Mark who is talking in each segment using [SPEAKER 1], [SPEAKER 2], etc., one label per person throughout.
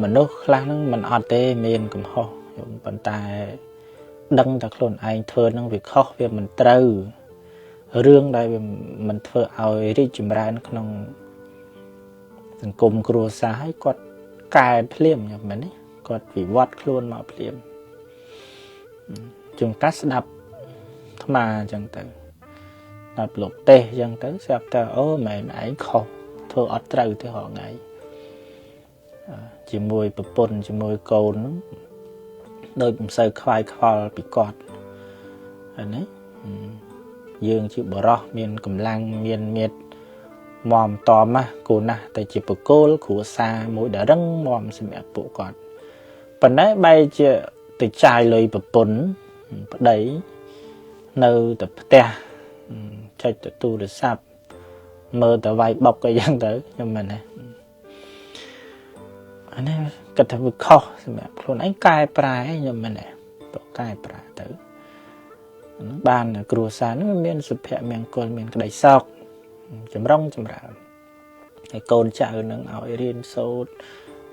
[SPEAKER 1] មនុស្សខ្លះហ្នឹងមិនអត់ទេមានកំហុសប៉ុន្តែដឹងតែខ្លួនឯងធ្វើហ្នឹងវាខុសវាមិនត្រូវរឿងដែលវាមិនធ្វើឲ្យរីកចម្រើនក្នុងសង្គមគ្រួសារឲ្យគាត់កែភ្លាមមែនទេគាត់វិវត្តខ្លួនមកភ្លាមជួនកាលស្ដាប់អាត្មាអញ្ចឹងទៅដល់លោកទេសអញ្ចឹងទៅស្រាប់តែអូមែនឯងខុសធ្វើអត់ត្រូវទេរហងៃជាមួយប្រពន្ធជាមួយកូនហ្នឹងដូចមិនសូវខ្វាយខ្វល់ពីគាត់ហើយណាយើងជាបរោះមានកម្លាំងមានមេត្តាមមតមគូណាស់តែជាបកគោលគ្រួសារមួយដែលរឹងមាំសម្រាប់ពួកគាត់ប៉ុន្តែបែរជាទៅចាយលុយប្រពន្ធប្តីនៅតែផ្ទះចុចទូរស័ព្ទមើលតែវាយបុកអីយ៉ាងទៅខ្ញុំមិនណាអានេះគាត់ថាវាខុសសម្រាប់ខ្លួនឯងកែប្រែខ្ញុំមិនណាទៅកែប្រែទៅបានគ្រួសារនេះមានសុភមង្គលមានក្តីសុខចម្រុងចម្រើនហើយកូនចៅនឹងឲ្យរៀនសូត្រ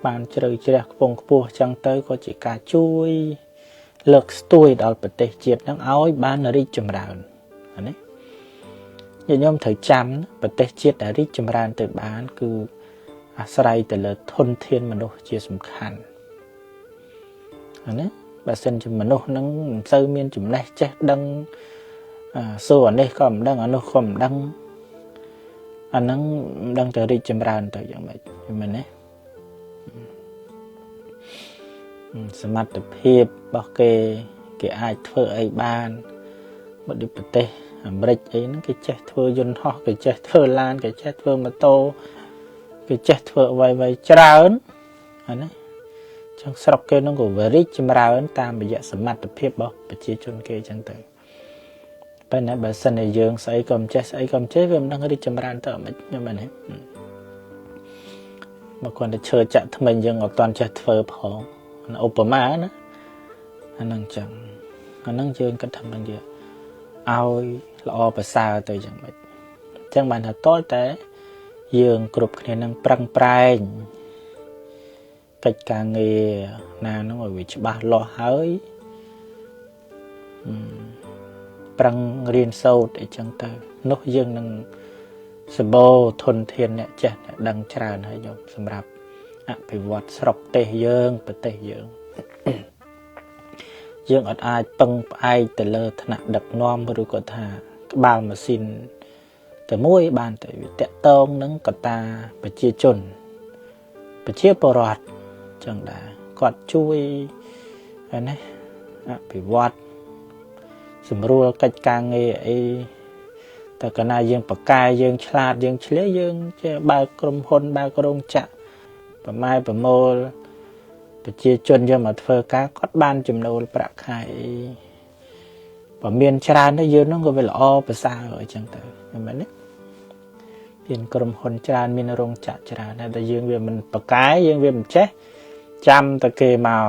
[SPEAKER 1] បានជ្រៅជ្រះខ្ពង់ខ្ពស់ចឹងទៅក៏ជាការជួយលើកស្ទួយដល់ប្រទេសជាតិនឹងឲ្យបានរីកចម្រើនអានេះញោមត្រូវចាំប្រទេសជាតិដែលរីកចម្រើនទៅបានគឺអាស្រ័យទៅលើធនធានមនុស្សជាសំខាន់អានេះបើសិនជាមនុស្សនឹងមិនសូវមានចំណេះចេះដឹងសួរអានេះក៏មិនដឹងអានោះក៏មិនដឹងអាហ្នឹងមិនដឹងទៅរីកចម្រើនទៅយ៉ាងម៉េចមែនទេសមត្ថភាពរបស់គេអាចធ្វើអីបានមកដូចប្រទេសអាមេរិកអីហ្នឹងគេចេះធ្វើយន្តហោះគេចេះធ្វើឡានគេចេះធ្វើម៉ូតូគេចេះធ្វើអ្វីៗច្រើនអាណាចឹងស្រុកគេហ្នឹងក៏រីកចម្រើនតាមរយៈសមត្ថភាពរបស់ប្រជាជនគេចឹងទៅប៉ុន្តែបើសិនជាយើងស្អីក៏មិនចេះស្អីក៏មិនចេះវាមិនដឹងរីកចម្រើនទៅមិនខ្ញុំមែនទេមកគាត់ទៅឈើចាក់ថ្មិញយើងអត់ទាន់ចេះធ្វើផងឧបមាណាអាហ្នឹងចឹងអាហ្នឹងយើងគិតថាមិនយើងឲ្យល្អប្រសើរទៅយ៉ាងម៉េចចឹងបានថាតលតែយើងគ្រប់គ្នានឹងប្រឹងប្រែងកិច្ចការងារណានោះឲ្យវាច្បាស់លាស់ហើយប្រឹងរៀនសូត្រអីចឹងទៅនោះយើងនឹងសម្បូរធនធានអ្នកចេះអ្នកដឹងច្រើនហើយញោមសម្រាប់អភិវឌ្ឍស្រុកទេសយើងប្រទេសយើងអត់អាចពឹងផ្អែកទៅលើថ្នាក់ដឹកនាំឬក៏ថាក្បាលម៉ាស៊ីនតែមួយបានតែវាតកតងនឹងកត្តាប្រជាជនប្រជាពលរដ្ឋចឹងដែរគាត់ជួយហើយណាអភិវឌ្ឍសម្រួលកិច្ចការងារអីតែកាលណាយើងបកកែយើងឆ្លាតយើងឆ្លៀសយើងជាបើកក្រុមហ៊ុនបើករោងចក្រប្រម៉ែប្រមូលប្រជាជនយកមកធ្វើការគាត់បានចំណូលប្រាក់ខែអីបើមានច្រើនទៅយើងនឹងក៏វាល្អប្រសើរអញ្ចឹងទៅមែនទេមានក្រុមហ៊ុនច្រើនមានរោងចក្រច្រើនតែយើងវាមិនបកកែយើងវាមិនចេះចាំតែគេមក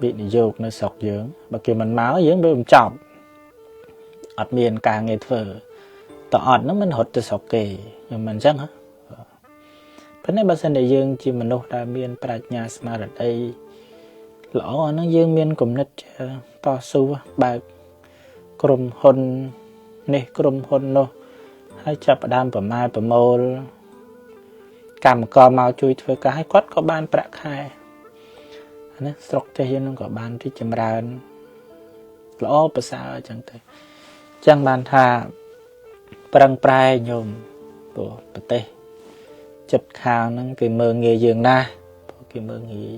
[SPEAKER 1] វិនិយោគនៅស្រុកយើងបើគេមិនមកយើងវាមិនចប់អត់មានការងារធ្វើតើអត់ហ្នឹងមិនរត់ទៅស្រុកគេខ្ញុំមិនអញ្ចឹងហ៎ប៉ុន្តែបើសិនតែយើងជាមនុស្សដែលមានប្រាជ្ញាស្មារតីល្អហ្នឹងយើងមានគំនិតតស៊ូបើកក្រុមហ៊ុននេះក្រុមហ៊ុននោះហើយចាប់ផ្ដើមប្រម៉ែប្រមូលកម្មករមកជួយធ្វើការឲ្យគាត់ក៏បានប្រាក់ខែណាស្រុកទេសយើងនឹងក៏បានរីកចម្រើនល្អប្រសើរអញ្ចឹងទៅអញ្ចឹងបានថាប្រឹងប្រែងញោមប្រទេសចិត្តខាងហ្នឹងគេមើលងាយយើងណាស់គេមើលងាយ